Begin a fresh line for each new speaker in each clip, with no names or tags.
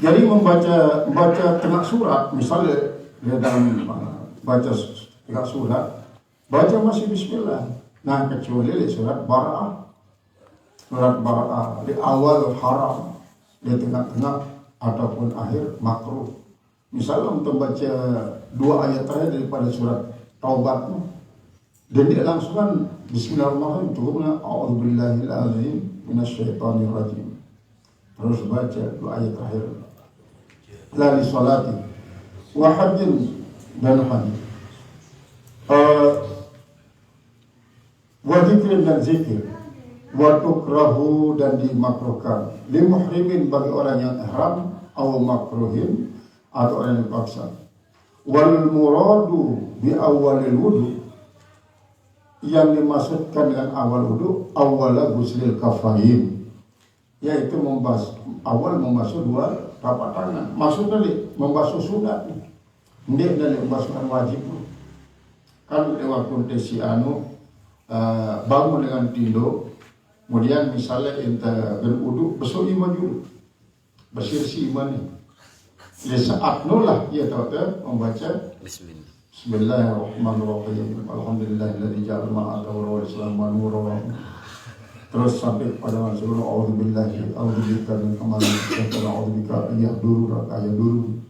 Jadi membaca tengah surat, misalnya dia dalam baca tengah surat, baca masih bismillah. Nah, kecuali di surat Bara'ah. Surat Bara'ah di awal haram, di tengah-tengah ataupun akhir makruh. Misalnya untuk baca 2 ayat terakhir daripada surat Taubat, dan dia langsung bismillahirrahmanirrahim, cukupnya a'udzubillahil azim minasyaitonir rajim. Terus baca 2 ayat terakhir. La li salati wa hajjin dan haji. Wa zikrin dan zikir. Wa tukrahu dan dimakruhkan. Li muhrimin bagi orang yang ihram, atau makruhin atau orang yang dipaksa. Wal muradu bi awalil wudu, yang dimaksudkan dengan awal wudu awala guslil kafain, yaitu awal membasuh 2 telapak tangan. Maksudnya membasuh sunat, tidak dari membasuh wajib. Kan waktu si bangun dengan tidur, kemudian misalnya enta berwudu, besok iman dulu, bersih iman ni. Ya saat nulah ia tahu membaca Bismillahirrahmanirrahim. Alhamdulillahilladzi ja'ala ma'ata wa islaman nura. Terus sampai pada surah a'udzubillahi a'udzubika min amali syaitan a'udzubika yahdurun ayadurun.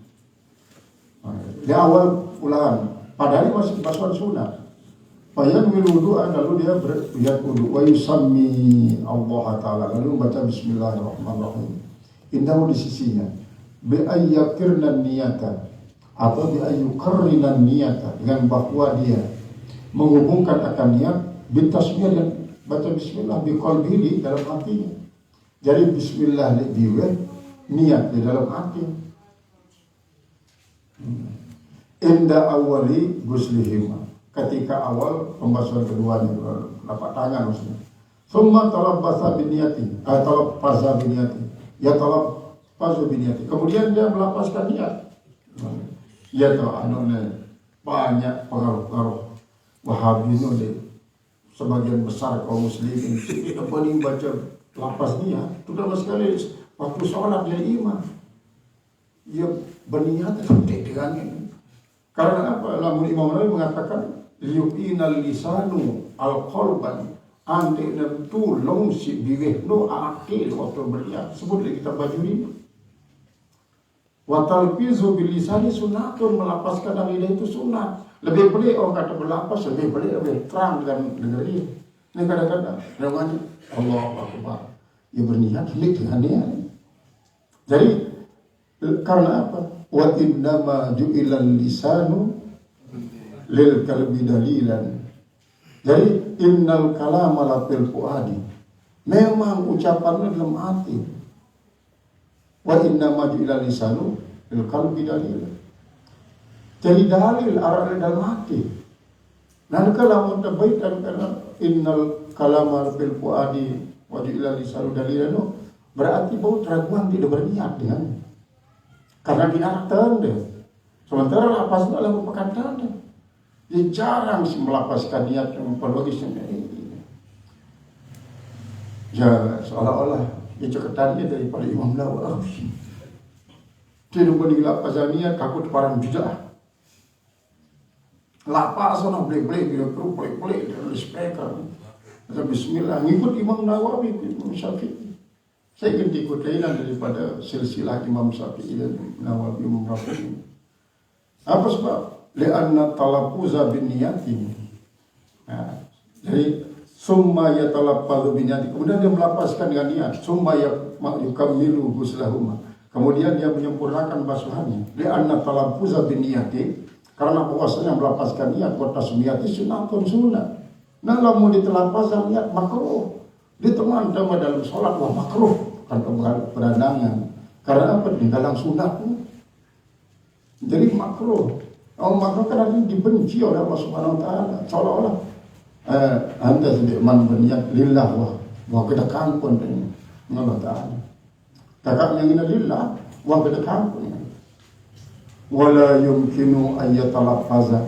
Di awal ulangan, padahal masih basuhan sunat. Bayan wudu lalu dia berniat wudu wa yusammi Allah taala, lalu membaca bismillahirrahmanirrahim. Indahu di sisinya bi ayyakirna niyata atau bi ayyukarrina niyata, dengan bahwa dia menghubungkan akan niat bitasmiyah dan baca bismillah bi qalbihi dalam hatinya. Jadi bismillah di jiwa, niat di dalam hati. Inda awali guslihima, ketika awal pembasuhan keduanya, telapak tangan maksudnya. Summa talabbasa biniyati, talabbaza biniyati, ya talabbaza biniyati. Kemudian dia melapaskan niat. Ya tahu banyak pengaruh Wahabi ini, sebagian besar kaum muslimin tidak paling baca lapas niat. Terutama sekali waktu sholat dia imam, dia berniat dengan ini. Karena apa? Lamun Imam Nawawi mengatakan liyuqinal lisanu al-qalban ante nentu long si biwehno akil waktu beriak. Sebut lagi kita baju ini. Wa talfizu bil lisani sunnatun, melapaskan lidah itu sunnah. Lebih pelik orang kata berlapas, lebih pelik, lebih terang dengan negeri. Ini kadang-kadang namanya Allahu Akbar, ya berniat dengan niat. Jadi karena apa? Wa innama ju'ilal lisanu lil qalbi dalilan. Jadi innal kalama la fil fuadi, memang ucapannya dalam hati. Wa innama ju'ilal lisanu lil qalbi dalilan, jadi dalil arah dalam hati. Nah kalau mutabaikan karena innal kalama fil fuadi wa ju'ilal lisanu dalilan, berarti bahwa keraguan tidak berniat dengan, karena diarah tanda. Sementara lapasnya adalah merupakan tanda. Dia jarang sih melapaskan niat yang logisnya ini. Ya seolah-olah dia ceketannya daripada Imam Nawawi. Dia lupa dilapaskan niat, takut parang bidah. Lapas sana boleh-boleh bila perlu boleh-boleh dalam speaker. Macam bismillah ngikut Imam Nawawi, Imam Syafi'i. Saya ingin ikut lainan daripada silsilah Imam Syafi'i dan Nawawi Imam Rafi'i. Apa sebab? Li'anna talaffuza bin niyati. Nah, jadi summa yatalaffazu bin niyati, kemudian dia melapaskan dengan niat. Summa yukammilu guslahuma, kemudian dia menyempurnakan basuhannya. Li'anna talaffuza bin niyati, karena bahwasanya melapaskan niat wa tasmiyati sunnatun sunnah. Nah, lamun ditelapaskan niat makruh. Ditemukan dalam sholat wah makruh, kan berandangan. Karena apa? Dalam sunat. Jadi makruh. Makruh kan artinya dibenci oleh Allah Subhanahu Wa Taala. Seolah-olah anda sedih man berniat lillah wah kedekan pun dengan Allah Taala. Kakak yang ini lillah wah kedekan pun. Wala yumkinu ayyatalaffaza,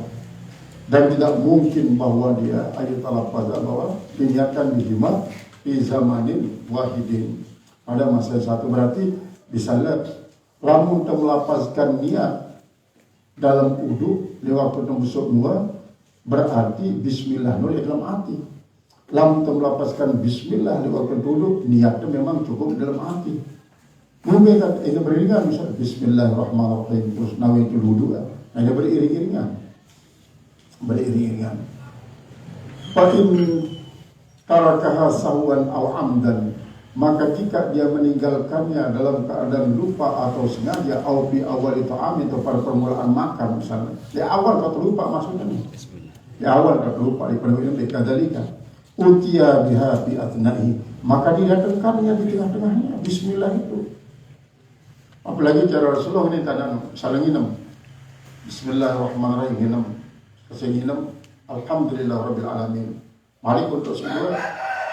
dan tidak mungkin bahwa dia ayyatalaffaza bahwa diniatkan bihima fi zamanin wahidin, pada masa satu. Berarti misalnya lamun teu melapazkan niat dalam wudu lewat tembusuk dua berarti bismillah nu dalam hati. Lamun teu melapazkan bismillah lewat wudu niatnya memang cukup dalam hati. Mungkin ini beriringan misal bismillahirrahmanirrahim terus nawaitul wudu. Nah, ini beriring-iringan. Fa in tarakaha sahwan aw amdan, maka jika dia meninggalkannya dalam keadaan lupa atau sengaja, au bi awal ta'am atau pada permulaan makan misalnya. Di awal kau terlupa maksudnya nih. Di awal kau terlupa di penuh ini kadzalika. Utiya biha bi atna'i, maka didatangkannya di tengah-tengahnya bismillah itu. Apalagi cara Rasulullah ini tanda saling nginem. Bismillahirrahmanirrahim nginem. Kasih nginem alhamdulillah rabbil alamin. Mari untuk semua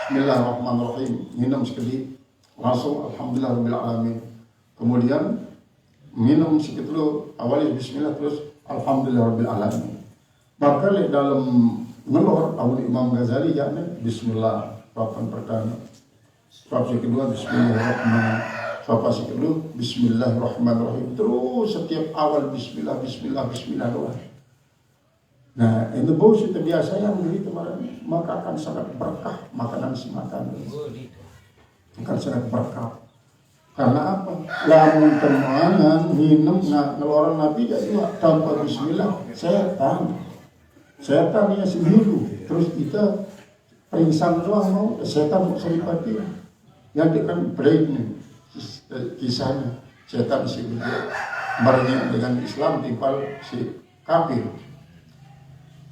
bismillahirrahmanirrahim nginem sekali langsung alhamdulillah rabbil alamin. Kemudian nginem sedikit dulu awalnya bismillah terus alhamdulillah rabbil alamin. Maka dalam ngelor awal Imam Ghazali yakni bismillah papan pertama. Bab kedua bismillahirrahmanirrahim. Bapak sih dulu bismillahirrahmanirrahim terus setiap awal bismillah doa. Nah ini bau sudah biasa yang begitu maka akan sangat berkah makanan si makan akan sangat berkah. Karena apa? Lamun temangan minum ngeluaran Nabi juga tanpa bismillah setan ya si dulu terus kita peringsang doang mau setan mau seripati yang dia kan break nih kisahnya setan si barengnya dengan Islam timpal si kafir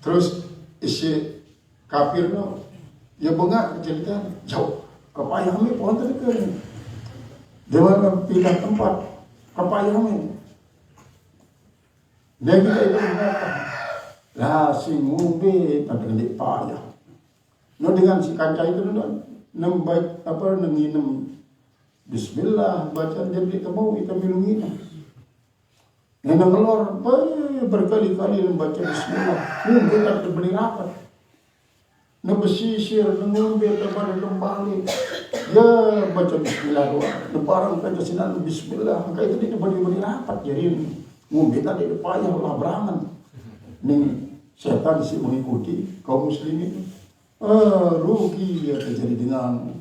terus isi kafir no ya bengak cerita jauh kepayahnya pohon tadi kan dia mana pindah tempat kepayahnya dia kita itu mengatakan lah si ngumbe tapi nggak payah no dengan si kaca itu nembak apa nenginem bismillah bacaan jadi mau kita minum. Nena ngelor berkali-kali membaca bismillah. Mungkin tak terbeli rapat. Nebesisir, nengombe, terbalik kembali. Ya baca bismillah doa. Lebaran kaca sinan bismillah. Maka itu dia beri rapat. Jadi ngombe tadi payah lah berangan. Nih setan sih mengikuti kaum muslimin. Rugi dia terjadi dengan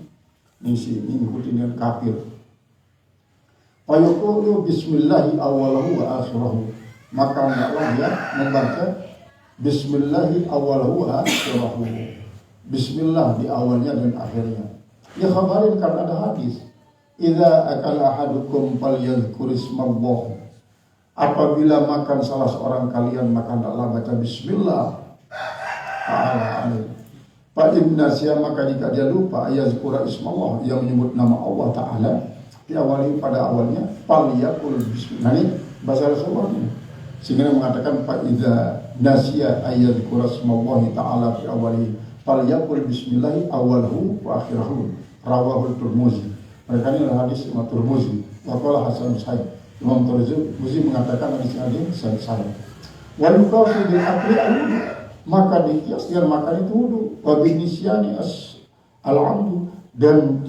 mengikuti dengan kafir. Fayaqulu bismillahi awalahu wa akhirahu. Maka hendaklah dia membaca bismillahi awalahu wa akhirahu. Bismillah di awalnya dan akhirnya. Ya khabarin kan ada hadis. Idza akala ahadukum falyadhkur ismallah. Apabila makan salah seorang kalian maka hendaklah baca bismillah. Pak Ibn Nasiyah maka jika dia lupa yazkura ismallah yang menyebut nama Allah Ta'ala diawali pada awalnya faliyakul bismillah ini bahasa Rasulullah ini sehingga mengatakan Pak Idza Nasiyah yazkura ismallah Ta'ala di awali faliyakul bismillah awalahu wa akhirahu rawahu Tirmidzi. Mereka ini adalah hadis Imam Tirmidzi wa qala hasan sahih. Imam Tirmidzi mengatakan hadis ini sahih. Wa yuqasu bil akli al-wudu, maka dikias dengan makan itu wudu wa binisyani al-amdu, dan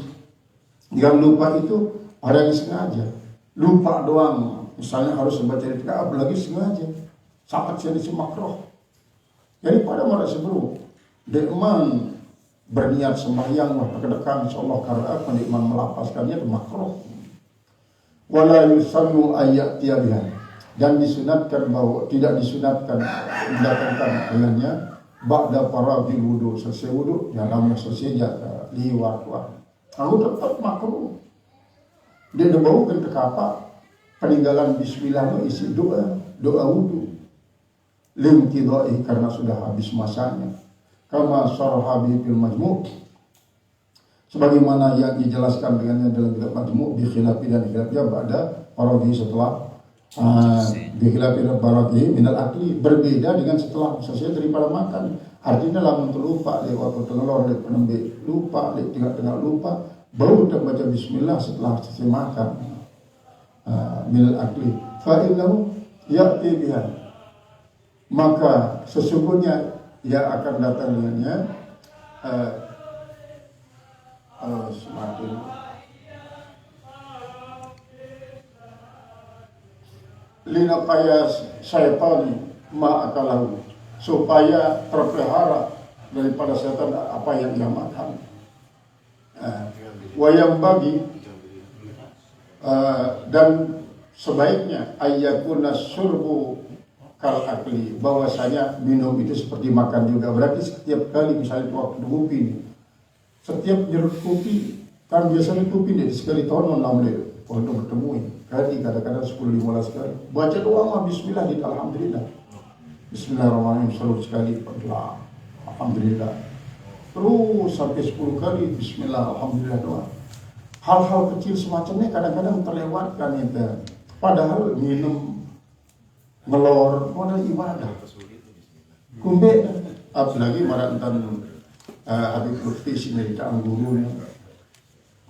yang lupa itu ada yang sengaja lupa doang misalnya harus membaca Al-Fatihah apalagi sengaja sangat jadi makruh. Jadi pada masa sebelum deman berniat sembahyang kedekan insyaallah karena apa deman melapaskannya itu makruh. Wala yusannu ayatiya biha, dan disunatkan bahwa tidak disunatkan mendatangkan dengannya ba'da faragil wudu, selesai wudu dalam selesai liwat aku tetap makruh. Dia dibawakan ke kapal peninggalan bismillah isi doa wudu limtidai karena sudah habis masanya kama syarhabi fil majmu', sebagaimana yang dijelaskan dengannya dalam kitab majmu' bi khilafi dan khilafnya ba'da faraghi setelah bikhilafi baraki minal akli, berbeda dengan setelah selesai daripada makan. Artinya lamun terlupa lewat telur lewat penembe lupa lewat tengah-tengah lupa baru tak baca bismillah setelah selesai makan minal akli fa innahu ya'ti biha, maka sesungguhnya ia akan datang dengannya semakin linaqaya syaitani ma'akalahu, supaya terpelihara daripada setan apa yang ia makan. Wayang bagi dan sebaiknya ayakuna surbu kal akli, bahwasanya minum itu seperti makan juga. Berarti setiap kali misalnya waktu kopi nih, setiap jeruk kopi kan biasanya kopi nih sekali tahun 6 liter untuk bertemu. Kadang-kadang 10-15 kali baca doa mah bismillah di alhamdulillah, bismillahirrahmanirrahim selalu sekali, alhamdulillah, terus sampai 10 kali bismillah alhamdulillah doa. Hal-hal kecil semacamnya kadang-kadang terlewatkan itu. Padahal minum ngelor modal ibadah. Kumbe apalagi marantan Habib Lutfi sini di gurunya.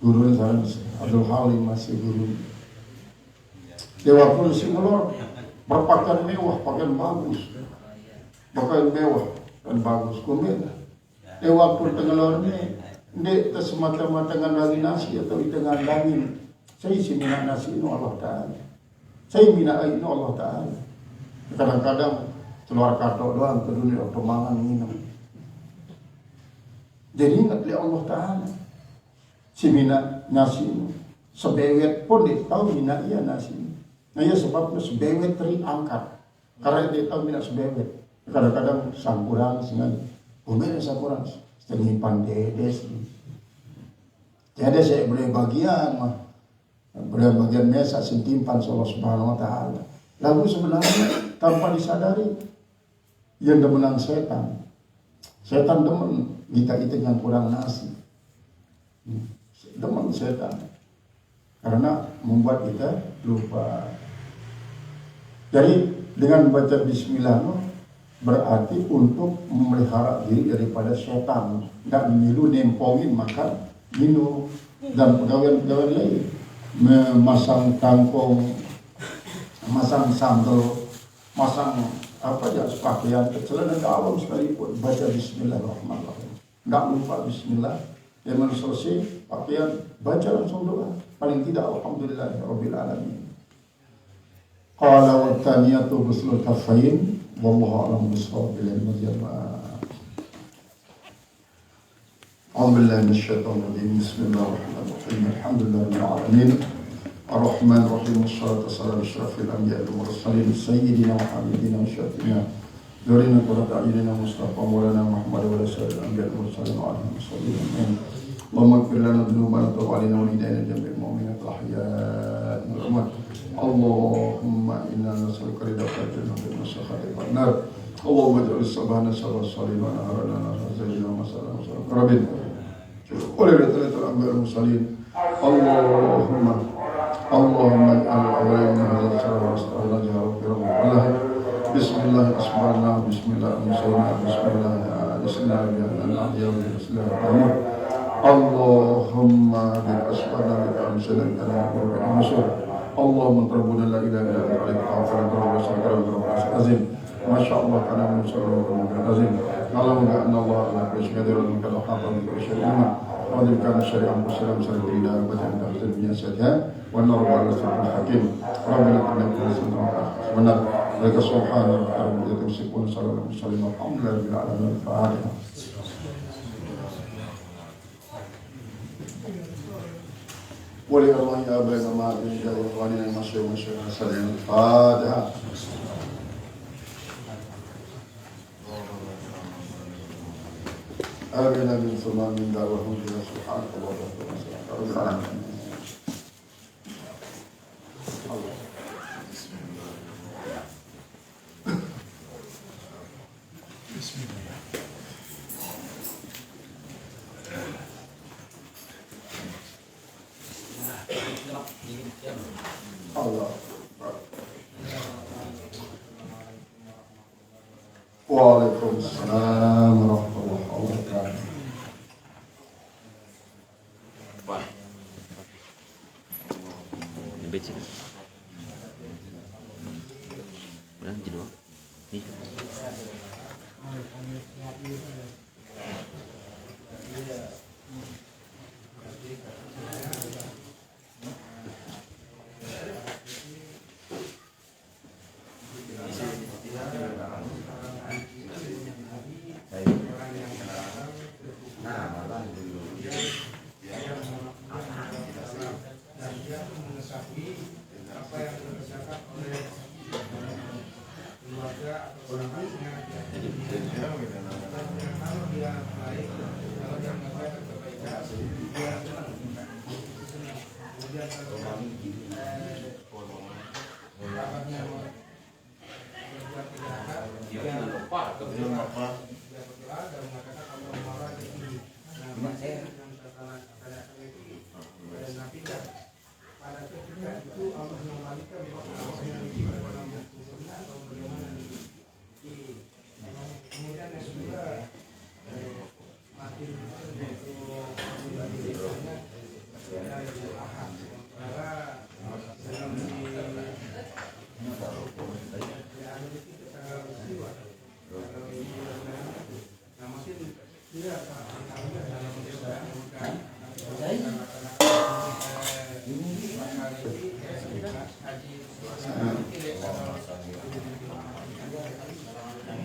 Gurunya sekarang Abdul Halim masih guru. Dewa pun si ngelor berpakaian mewah, pakaian bagus. Pakaian mewah dan bagus. Kumbe dewa pun tengelornya ndek semata-mata dengan nasi atau dengan daging. Saya isi minat nasi ini Allah Ta'ala. Saya minat ini Allah Ta'ala. Kadang-kadang keluar kartu doang ke dunia untuk makan minum. Jadi ingat lihat Allah Ta'ala. Si minat nasi ini sebewet pun dia tahu minat ia nasi ini. Nah ya sebabnya sebewet terangkat. Karena dia tahu minat sebewet. Kadang-kadang sampuran sengaja. Umumnya sampuran setengah pandedes. Jadi saya boleh bagian mah. Boleh bagian mesa sintimpan Allah Subhanahu wa Ta'ala. Lalu sebenarnya tanpa disadari yang demenang setan. Setan demen jika itu yang kurang nasi. Demen setan. Karena membuat kita lupa. Jadi dengan baca bismillah berarti untuk memelihara diri daripada setan. Tidak meniru nempongin makan, minum, dan pegawai-pegawai lain. Memasang kangkung, masang sandal, masang apa ya pakaian celana dalam sekalipun baca bismillahirrahmanirrahim. Tidak lupa bismillah. Yang selesai pakaian baca langsung doa. Paling tidak alhamdulillahirabbil alamin. Qala wa thaniyatu bisul kafain wallahu a'lam bissawab. أعوذ بالله من الشيطان الرجيم بسم الله الرحمن الرحيم الحمد لله رب العالمين الرحمن الرحيم والصلاة والسلام على أشرف الأنبياء والمرسلين سيدنا وحبيبنا وشفيعنا نورنا قرة أعيننا مصطفى مولانا محمد وعلى سائر الأنبياء والمرسلين وعليهم الصلاة والسلام اللهم اغفر لنا ذنوبنا وتب علينا ولدينا جميع المؤمنين الأحياء والأموات اللهم إنا نسألك رضاك الجنة وسخطك النار اللهم اجعل الصباحنا سبع الصالحين ونهارنا نهار زينا ومساءنا مساء ربنا وليلة الأنبياء المرسلين اللهم اجعل أولين هذا الشهر واستعنا جهر في رب الله بسم الله أسمعنا بسم الله أمسينا بسم الله أسنا بأننا أحيانا بسم الله الرحمن اللهم بأسمعنا بك أمسينا بأننا بأمسور اللهم ربنا لا إله إلا أنت عليك تعالى رب وسلم رب عظيم ما شاء الله كان من شر ربنا عظيم اللهم أن الله على كل شيء قدير وأنك الحق بكل شيء عليم وأن كان الشريعة والسلام سلام إلى بدء تحت بنياساتها والنار على سبيل الحكيم ربنا كنا بنا سبحانه لك سبحان ربك رب العزة يصفون وسلام على المرسلين والحمد لله رب العالمين الفاتحة ولي الله يا بين ما بين إخواننا المشي ومشي سلام الفاتحة آمنا من ثم من دار وهم بنا سبحانك اللهم وبحمدك Allah. Waalaikumsalam warahmatullahi wabarakatuh.
Baca. Udah judul. Nih.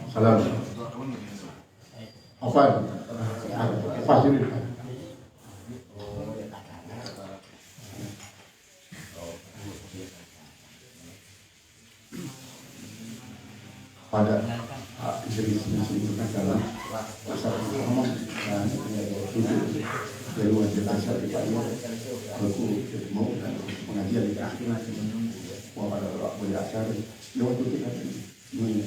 Salam. Apa? Fasilitas. Pada jenis itu adalah masyarakat umum dan itu dari wajib dasar di Pak aku mau dan pengajian di akhir mau pada boleh acara lewat itu kita ini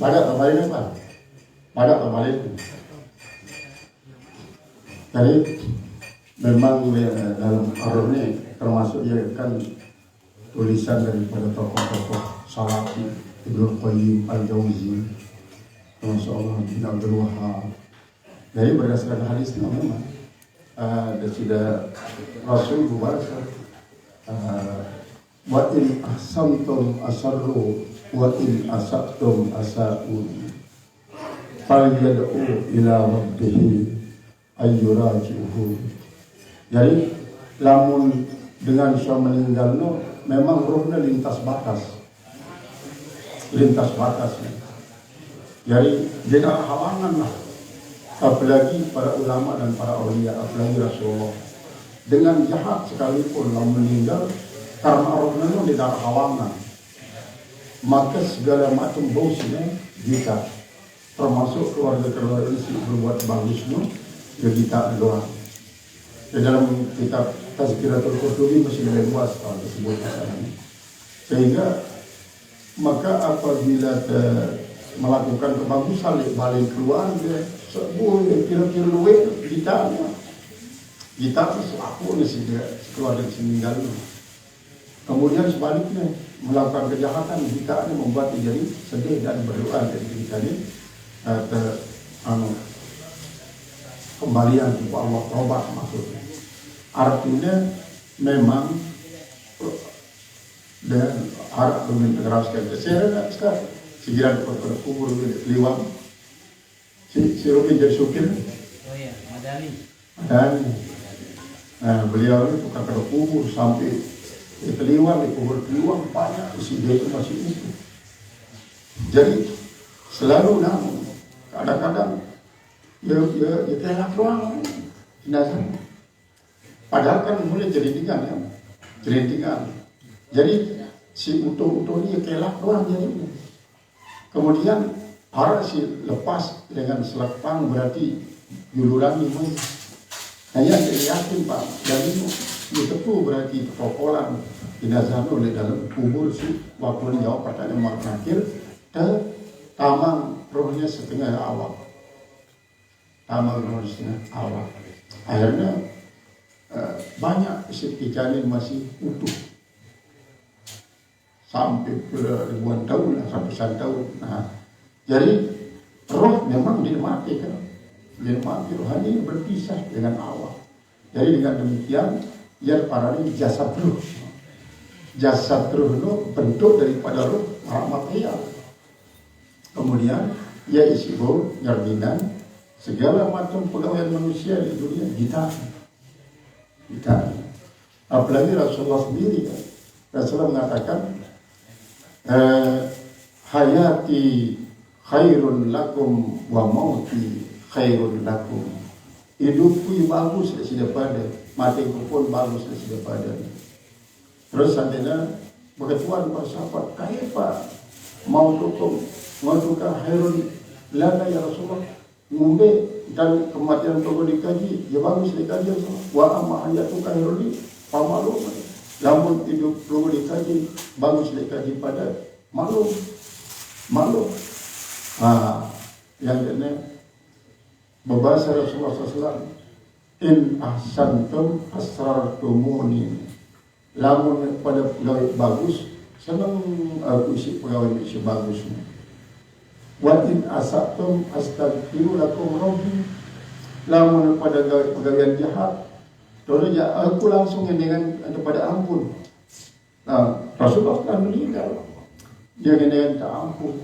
banyak kembali apa? Banyak kembali. Jadi memang dalam Ar-Rum ini termasuk ya kan tulisan daripada tokoh-tokoh Salafi, Ibnu Qayyim Al-Jauzi, Masya Allah bin Abdul Wahab. Jadi berdasarkan hadis memang dan sudah Rasul berbahasa wa in ahsantum asarru wa in asa'tum asa'un fal yad'u ila rabbih ayyuraji'uhu. Jadi lamun dengan sudah meninggal no, memang rohnya lintas batas jadi jangan halangan lah, apalagi para ulama dan para aulia, apalagi Rasulullah dengan jahat sekalipun lamun meninggal karena rohnya no tidak halangan, maka segala macam bosnya jika termasuk keluarga isi berbuat bagusnya ya kita doa. Di dalam kitab Tazkiratul Qurtubi masih lebih luas kalau disebut masalahnya. Sehingga maka apabila melakukan kebagusan balik keluarga sebuah kira-kira luwe kita sesuatu sih keluarga meninggal. Kemudian sebaliknya melakukan kejahatan kita membuat jadi sedih dan berdoa dari kita ini kembalian kepada Allah, tobat maksudnya. Artinya memang dan harap mengeraskan saya sekarang sekiran pada kubur liwang si Rukin jadi supir.
Oh iya, Madani.
Nah, beliau itu tukang pada kubur sampai di kubur Keliwang banyak isi dia itu masih itu. Jadi selalu namun kadang-kadang ya kelak doang jenazah. Padahal kan mulai jerintingan ya, jadi si utuh ini kelak doang jadinya. Kemudian para si lepas dengan selepang berarti juluran ini. Hanya jadi yakin Pak, dan itu berarti kepokolan jenazah oleh dalam kubur si waktu jawab pertanyaan mak terakhir tamang rohnya setengah awal. Akhirnya banyak istiqamah masih utuh sampai ribuan tahun lah, ratusan tahun. Nah, jadi roh memang dinikmati kan, rohani berpisah dengan Allah. Jadi dengan demikian ia para ini jasad ruh itu bentuk daripada roh material. Kemudian ia isi bau nyerdinan segala macam pegawai manusia di dunia kita. Apalagi Rasulullah sendiri kan. Rasulullah mengatakan hayati khairun lakum wa mauti khairun lakum. Hidupku bagus daripada matiku pun bagus daripada. Terus seandainya berketuan para sahabat, kaifa mau tukar khairun lana ya Rasulullah. ngumbe dan kematian perlu dikaji, ya bagus dikaji semua. Wa amma hayatu kairuli pamalu. Lamun hidup perlu dikaji, bagus dikaji pada malu. Yang ini berbahasa Rasulullah SAW, in ahsantum asrartumuni. Lamun pada pegawai bagus, senang aku isi pegawai isi bagusnya. Wa in asatum astaghfiru lakum rabbi. Lamun pada pegawai jahat, lalu aku langsung dengan kepada ampun. Rasulullah telah meninggal, dia dengan tak ampun.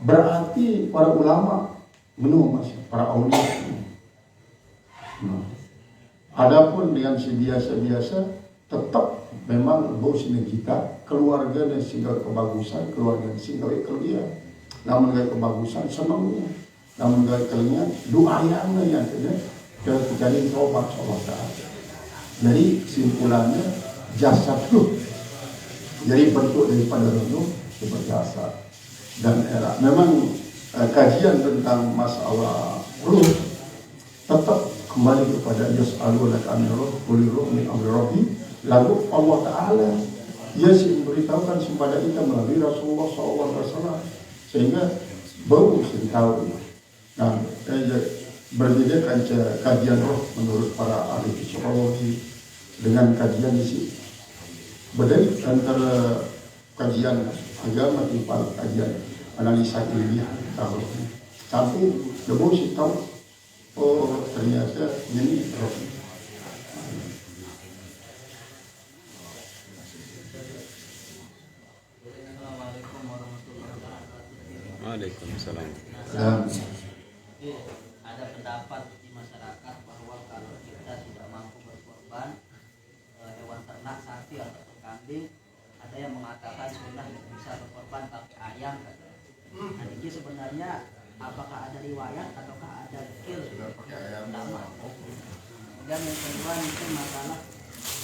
Berarti para ulama menunggu masih para aulia. Adapun dengan si biasa-biasa, tetap memang bos ini kita keluarga dan singgah kebagusan, keluarga dan singgah kelia. Namun gaya kebagusan senangnya, namun gaya kelingan doa yang terjadi tobat Allah Taala. Jadi simpulannya jasad tuh, jadi bentuk daripada renung seperti jasad dan era. Memang kajian tentang masalah ruh tetap kembali kepada yas'alunaka anir ruh qul ruh min amri rabbi. Lalu Allah Ta'ala dia memberitahukan kepada kita melalui Rasulullah SAW sehingga baru tahu. Nah, berbeda kajian roh menurut para ahli psikologi dengan kajian isi. Berbeda antara kajian agama timpal kajian analisa ilmiah tahu. Tapi baru tahu oh ternyata ini roh.
Waalaikumsalam.
Ada pendapat di masyarakat bahwa kalau kita tidak mampu berkorban hewan ternak sapi atau kambing, ada yang mengatakan sunnah bisa berkorban pakai ayam. Nah, ini sebenarnya apakah ada riwayat ataukah ada zikir? Pertama. Kemudian yang kedua itu masalah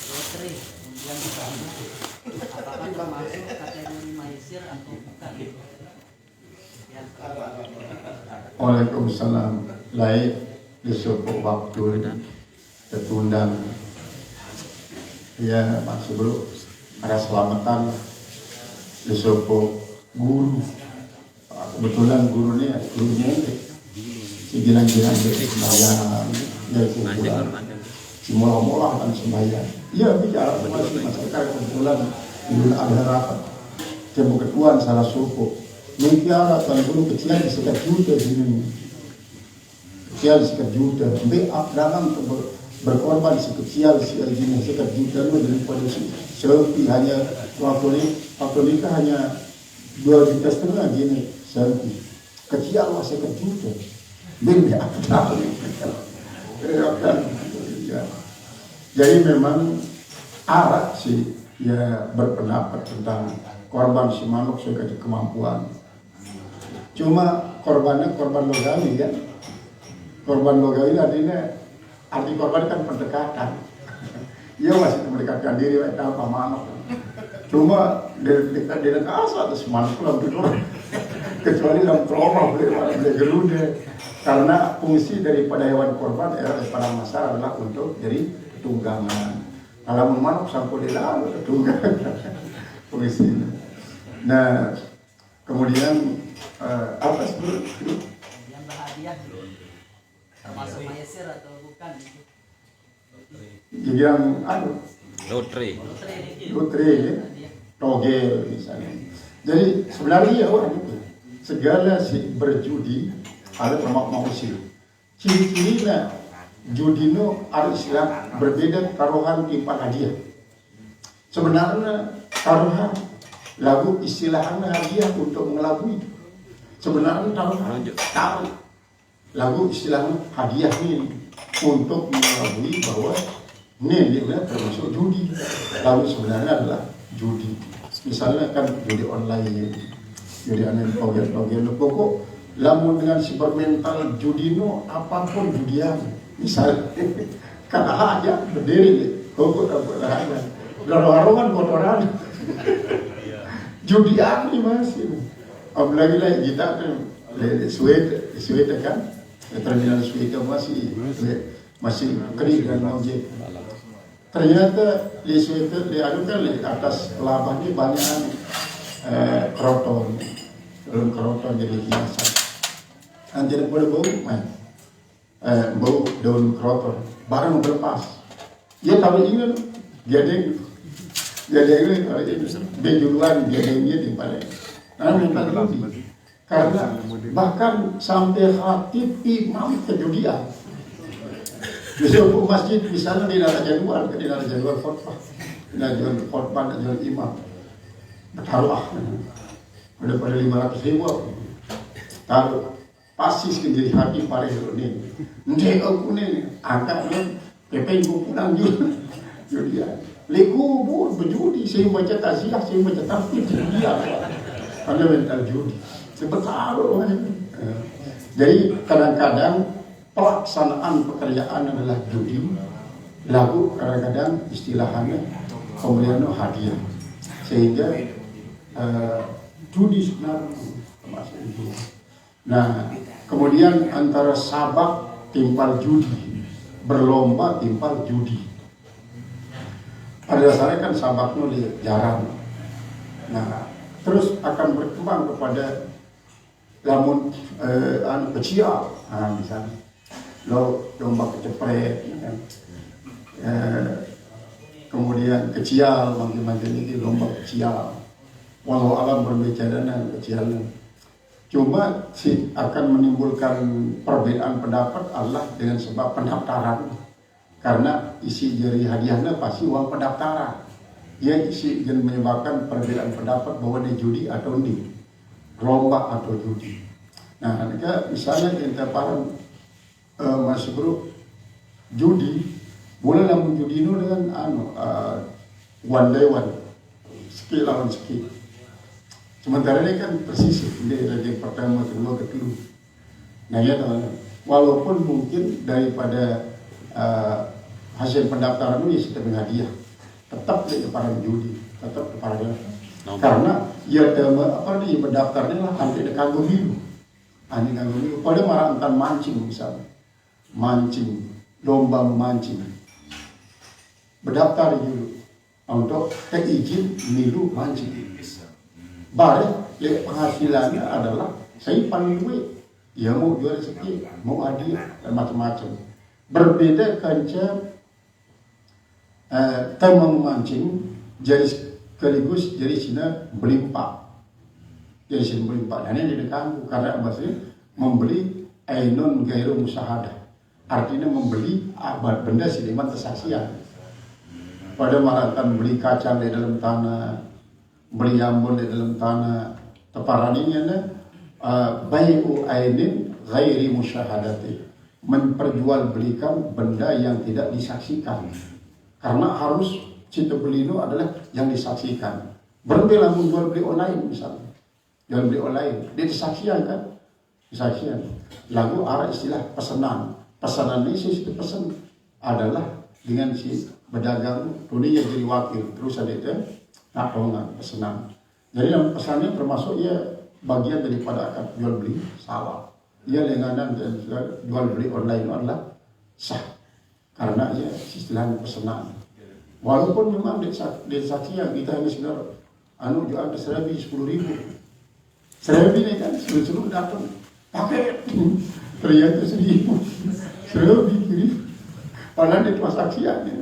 lotre. Kemudian apakah termasuk kategori maisir atau bukan?
Waalaikumsalam. Lain disebut waktu tertundang. Ya maksud dulu ada selamatan disebut guru. Kebetulan gurunya si gilang-gilang sembahyang, dia kumpulan, si molah-molah dan sembahyang. Iya bicara masih masyarakat kebetulan dulu ada rapat. Temu ketuan salah suku. Mengkiara tuan guru kecil sekitar juta sini, kecil sekitar juta. Dalam berkorban sekecil sini sekitar juta lu daripada sepi hanya waktu nikah hanya 2,5 juta gini sepi. Kecil lah sekitar juta. Benda apa? Jadi memang Arab sih ya berpendapat tentang korban si manuk sesuai kemampuan. Cuma korbannya korban logawi kan. Korban logawi artinya arti korban kan pendekatan. Ia masih mendekatkan diri apa manuk. Cuma dengan asal atau semanuk dalam tidur. Kecuali dalam trauma boleh geruda. Karena fungsi daripada hewan korban pada masa adalah untuk jadi tunggangan. Kalau manuk sampai di dalam tunggangan fungsinya. Nah, kemudian apa sebelum
yang berhadiah termasuk maisir atau bukan?
yang
Lotre
ya, togel misalnya. Jadi sebenarnya orang itu segala si berjudi ada termasuk manusia. Ciri-cirinya judi no ada istilah berbeda taruhan timpal hadiah. Sebenarnya taruhan lagu istilahnya hadiah untuk mengelabui. Sebenarnya taruh lagu istilahnya hadiah ini untuk mengelabui bahwa ini dia termasuk judi. Lalu sebenarnya adalah judi. Misalnya kan judi online, judi online togel pokok. Lamun dengan super mental judi no apapun judian. Misalnya kata aja berdiri pokok aja. Lorong-lorongan kotoran. Judian ini masih. Apalagi lah kita kan suet kan terminal Sweden masih kering dan ojek. Ternyata di Sweden di atas labah ini banyak kroton, daun kroton jadi hiasan. Nanti ada bau bau daun kroton, barang berlepas. Ya tapi ini gading ini kalau ini bejulan gadingnya di balik. Nah minta lebih. Karena bahkan sampai khatib imam kejudian. Di suatu masjid misalnya di daerah jadwal khutbah, jadwal imam, taruh udah pada 500.000, taruh pasti menjadi hati pada ini. Nanti aku nih angkat pepen pulang judian. Lekubur berjudi, saya baca taziah, saya baca tafsir judian. Ada mental judi. Sebetaruh. Jadi kadang-kadang pelaksanaan pekerjaan adalah judi, lalu kadang-kadang istilahnya pemberian hadiah, sehingga judi sebenarnya termasuk itu. Nah, kemudian antara sabak timpal judi, berlomba timpal judi. Pada dasarnya kan sabaknya jarang. Nah, terus akan berkembang kepada lamun kecil, misalnya lomba kecepret, kan? Kemudian kecil, makin ini lomba kecil. Walau alam berbicara dengan kecilnya. Cuma akan menimbulkan perbedaan pendapat Allah dengan sebab pendaftaran. Karena isi jari hadiahnya pasti uang pendaftaran. Ia isi dan menyebabkan perbedaan pendapat bahwa dia judi atau ini, lomba atau judi. Nah, misalnya kita para masuk grup judi, boleh namun judi itu dengan one by one, skill lawan skill. Sementara ini kan persis ini ranking pertama, kedua, ketiga. Nah ya teman, walaupun mungkin daripada hasil pendaftaran ini sudah hadiah, tetap kepada judi, tetap kepada karena ya pendaftarnya lah sampai dekat pemilu. Ani pemilu pada marantan mancing misalnya, mancing, lomba memancing, berdaftar dulu untuk izin milu mancing. Baru penghasilannya adalah saya paling duit, ya mau jual rezeki, mau hadiah dan macam-macam. Berbeda kanca tema memancing jadi sekaligus jadi sini melimpah, jadi sini melimpah. Dan ini dikanggu karena maksudnya membeli ainun gairu musahadah, artinya membeli benda sediman tersaksian. Pada maratan beli kacang di dalam tanah, beli jambon di dalam tanah, teparaninya bai'u ainin ghairi musyahadati, memperjualbelikan benda yang tidak disaksikan. Karena harus cinta beli itu adalah yang disaksikan. Berbeda lamun jual beli online misalnya, jual beli online, dia disaksikan kan, disaksikan. Lalu arah istilah pesanan, pesanan ini sih pesan adalah dengan si pedagang dunia jadi wakil, terus ada itu nakongan pesanan. Jadi dalam pesannya termasuk ya bagian daripada akad jual beli sawah. Ia lenganan dan jual beli online itu adalah sah karena ya istilahnya pesanan. Walaupun memang di saksian kita hanya sekedar jual ke 10.000 ini kan seluruh datang pakai ternyata 1.000 kiri padahal di transaksian ya.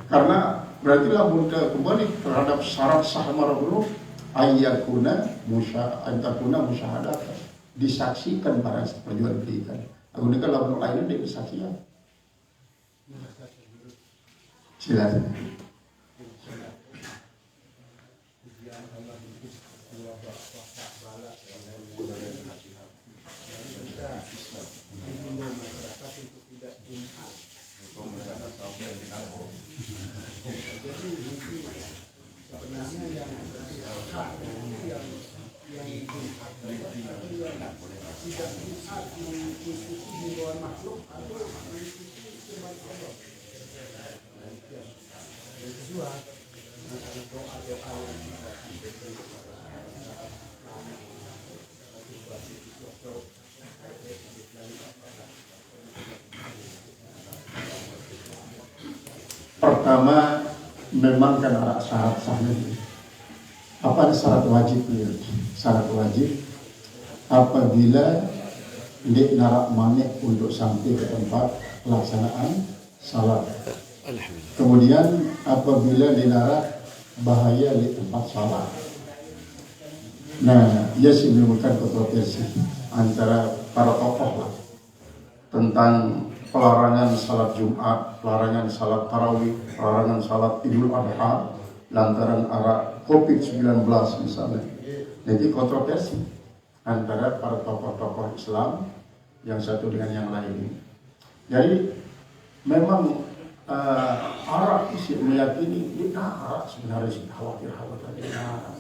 Karena berarti lah kembali terhadap syarat sah marabulu ayakuna musyahadat, disaksikan para perjual belikan. Ini kan lawan lainnya dia disaksikan. Silakan. pertama memang kan ada syarat-syaratnya. Apa syarat wajibnya? Syarat wajib apabila dek narak manik untuk sampai ke tempat pelaksanaan salat. Kemudian apabila dinarak bahaya di tempat salat. Nah, ia sih menimbulkan kontroversi antara para tokoh lah tentang pelarangan salat Jumat, pelarangan salat tarawih, pelarangan salat Idul Adha lantaran arah COVID-19 misalnya. Jadi kontroversi antara para tokoh-tokoh Islam yang satu dengan yang lain. Jadi memang Arab isi meyakini di Arab sebenarnya sih khawatir di Arab.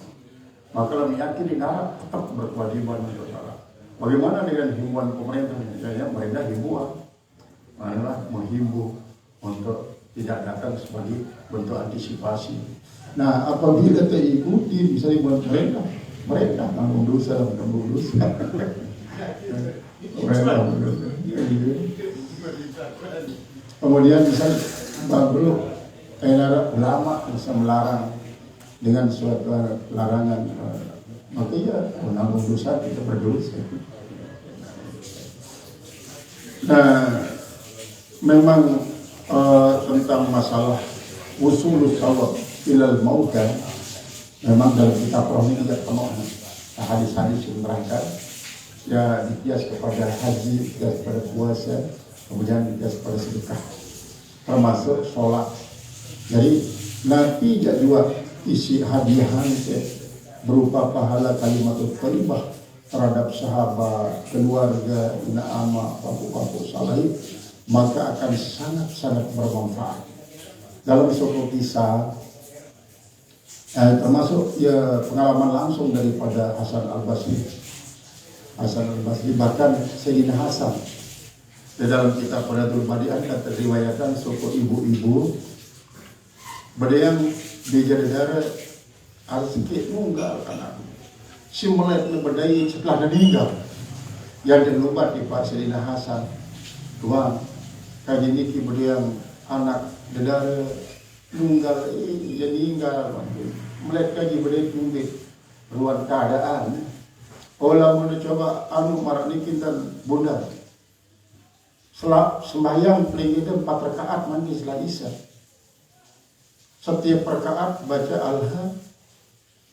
Maka kalau meyakini Arab tetap berkewajiban untuk salat. Bagaimana dengan himbauan pemerintah? Misalnya mereka himbauan, malah menghimbau untuk tidak datang sebagai bentuk antisipasi. Nah, apabila terikuti misalnya buat mereka tanggung dosa. Kemudian misalnya Bro, kayak ulama bisa melarang dengan suatu larangan, maka ya menanggung dosa, kita berdosa. Nah, memang tentang masalah usulul sawab ilal mauta, memang dalam kitab roh ini tidak penuh hadis-hadis yang menerangkan ya dikias kepada haji, dikias kepada puasa, kemudian dikias kepada sedekah, termasuk sholat. Jadi Nabi juga isi hadiahan berupa pahala kalimatul thayyibah terhadap sahabat, keluarga, ama, papu-papu salih, maka akan sangat-sangat bermanfaat. Dalam suatu kisah termasuk ya pengalaman langsung daripada Hasan al-Basri, bahkan Sayyidina Hasan di dalam kitab Qadatul Badi'ah terriwayatkan suku ibu-ibu berdayang di jadidara harus sikit nunggal karena si melek berdaya setelah dia meninggal yang dilubat di Pak Sayyidina Hasan Tuhan kaji niki berdayang anak dedara nunggal jadi ninggal melek kaji berdaya tumbit ruang keadaan olah mau coba anu marak niki dan bunda sembahyang paling itu 4 rakaat mandi setelah isya. Setiap rakaat baca alha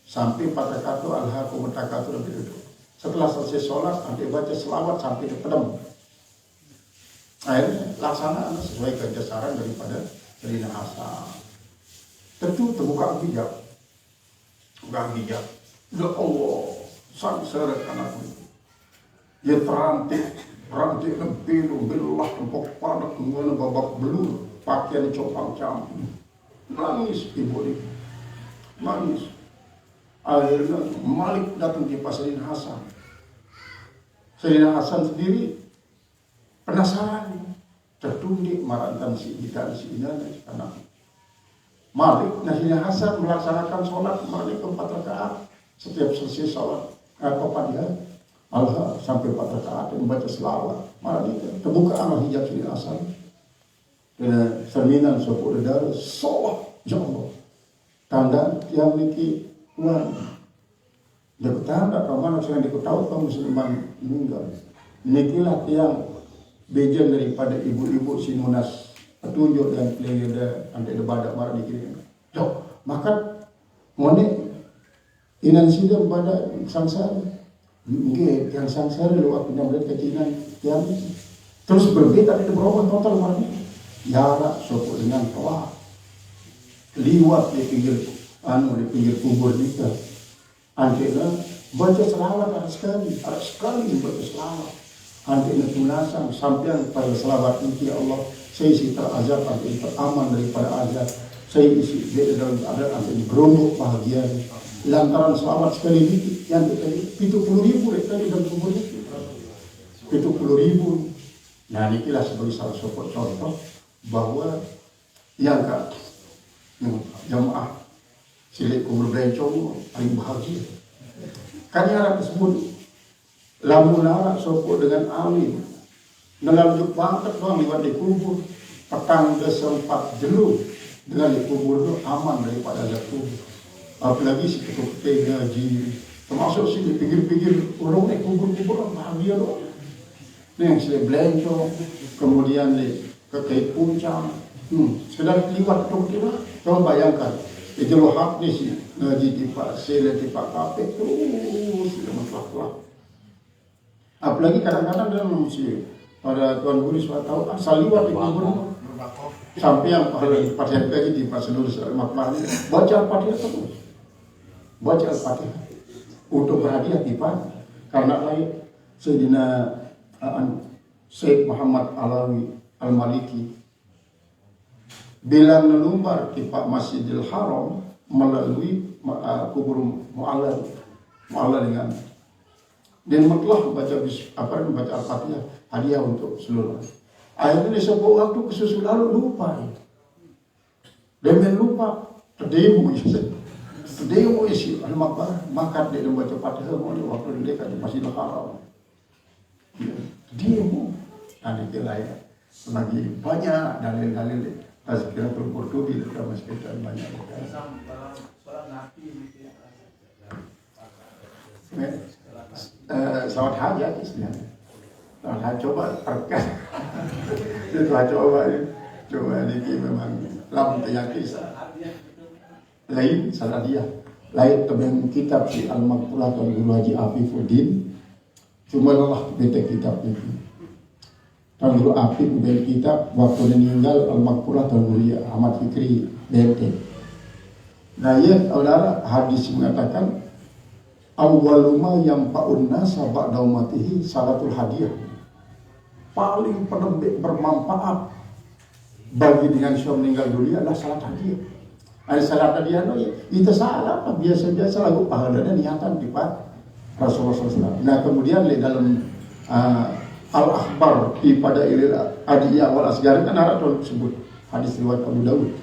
sampai 4 rakaat itu alha kumatakatu lebih itu. Setelah selesai sholat nanti baca selawat sampai ke pedem. Akhirnya laksana sesuai kejasaran daripada Sayyidina Hasan. Tentu terbuka hijab. Buka hijab. Ya Allah, sang seret anakku. Dia terantik lebih belah tempok padat kemudian babak belur pakaian copang campur nangis ibu ini nangis. Akhirnya Malik datang di Sayyidina Hasan. Sayyidina Hasan sendiri penasaran tertundik marantan si ina karena Malik. Sayyidina Hasan melaksanakan sholat Malik 4 rakaat setiap selesai sholat dia Allah sampai 4 rakaat dan membaca selawat. Malah itu terbuka amal hijab Sayyidina Hasan. Dengan cerminan suku dedara sholat ya Allah. Tanda yang niki uang. Dia tanda kemana sedang diketahui kaum musliman meninggal. Nikilah yang bejen daripada ibu-ibu sinunas petunjuk dan pelengada antai debadak marah dikirim. Jauh maka monek inan sidang pada sangsara. Mungkin yang sangsara lewat penyambut kecilan yang terus berbeda tidak berubah total marah. Jarak sopok dengan tawaf liwat di pinggir kubur kita. Antina baca selawat ada sekali baca selawat. Antina tunasang sampai pada selawat ini ya Allah saya isi terazab antina teraman daripada azab. Saya isi dalam keadaan antina berunduk bahagia. Lantaran selawat sekali ini yang tadi 70.000 tadi dalam kubur itu 70.000. Nah inilah sebagai salah satu contoh bahwa yang jamaah silik kubur bencong paling bahagia. Kan yang tersebut lamun arak sopok dengan alim ngelanjut banget bang lewat di kubur petang sempat jelu dengan kubur itu aman daripada azab kubur. Apalagi si ketua ngaji, termasuk si di pinggir-pinggir orang naik kubur-kubur bahagia doang. Ini yang saya belencong, kemudian ke kait puncak, sedang liwat kemudian, coba bayangkan, itu loh hak nih si ngaji di Pak Sele di Pak Kape terus mutlak. Apalagi kadang-kadang dalam si pada Tuan Guru sudah tahu asal liwat di kubur sampai yang Al-Fatihah lagi di Pak Senur Makmah ini baca Al-Fatihah terus, baca Al-Fatihah untuk berhadiah di Pak karena lain Sayyidina Syekh Muhammad Alawi Al-Maliki bila melumbar di Pak Masjidil Haram melalui kubur Mu'allal dengan dan mutlak baca Al-Fatihah hadiah untuk seluruh. Akhirnya sebuah waktu kesusul lalu lupa. Dia lupa terdemo isi al-makbar maka dia membaca Fatihah waktu dia di Masjidil Haram. Demo ada lain lagi banyak dalil-dalil Tazkiratul Qurtubi dalam sekitar banyak sawat hajat istilahnya. Nah, coba terkait coba ini memang lam tayakis lain salah dia lain tebing kitab si Al-Maqpulah dan Guru Haji Afifuddin cuma Allah beda kitab itu dan Guru Afif beda kitab waktu meninggal Al-Maqpulah dan Guru Ahmad Fikri beda. Nah ya saudara hadis mengatakan awwaluma yang pa'un nasa ba'da umatihi salatul hadiyah, paling bermanfaat bagi dengan sudah meninggal dunia adalah salat hadiah. Ada salat hadiah itu salah biasa-biasa lagu pahalanya niatan di Pak Rasulullah SAW. Nah kemudian dalam Al-Akhbar pada ilil adiyah wal asgari kan ada tersebut hadis riwayat Abu Dawud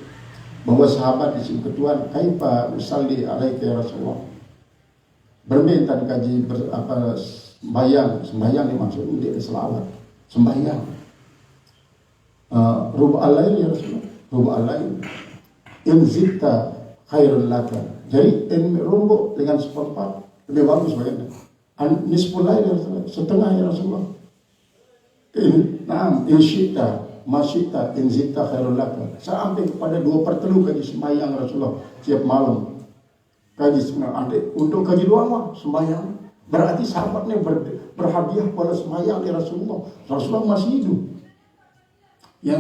bahwa sahabat disebut ketuan kaifa usalli alaika ya Rasulullah, berminta dikaji sembahyang dimaksud dia selawat sembahyang ruba alain ya Rasulullah, ruba alain in zitta khairul laka, jadi rumbu dengan seperempat lebih bagus bagaimana nisful lain ya Rasulullah, setengah ya Rasulullah, in syita masyita in zitta khairul laka, sampai kepada 2/3 kaji sembahyang Rasulullah tiap malam kaji sembahyang. Untuk kaji doang mah sembahyang berarti sahabatnya berhadiah pada sembahyang di Rasulullah masih hidup ya,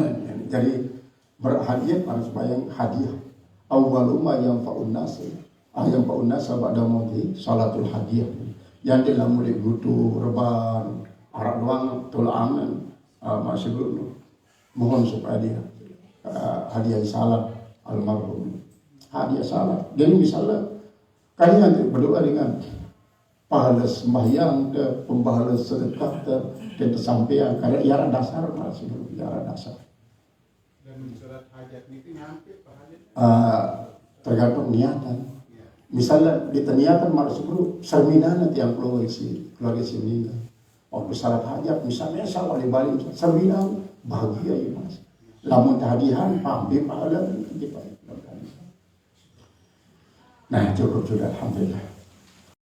jadi berhadiah pada sembahyang hadiah awwaluma yang fa'unnasa ba'da mauti salatul hadiah yang dalam mulai butuh reban arak doang tulangan masih belum mohon supaya dia hadiah salat almarhum hadiah salat. Jadi misalnya kalian berdoa dengan pahala sembahyang ke pembahala sedekah ke dan kesampaian karena iaran dasar masih belum iaran dasar. Dan surat hajat itu nyampe pahala tergantung niatan. Misalnya kita niatan malas dulu sermina nanti yang keluarga si meninggal. Waktu salat hajat misalnya sawal di balik sermina bahagia ya mas. Lamun hadiah pampi pahala kita. Nah cukup sudah alhamdulillah.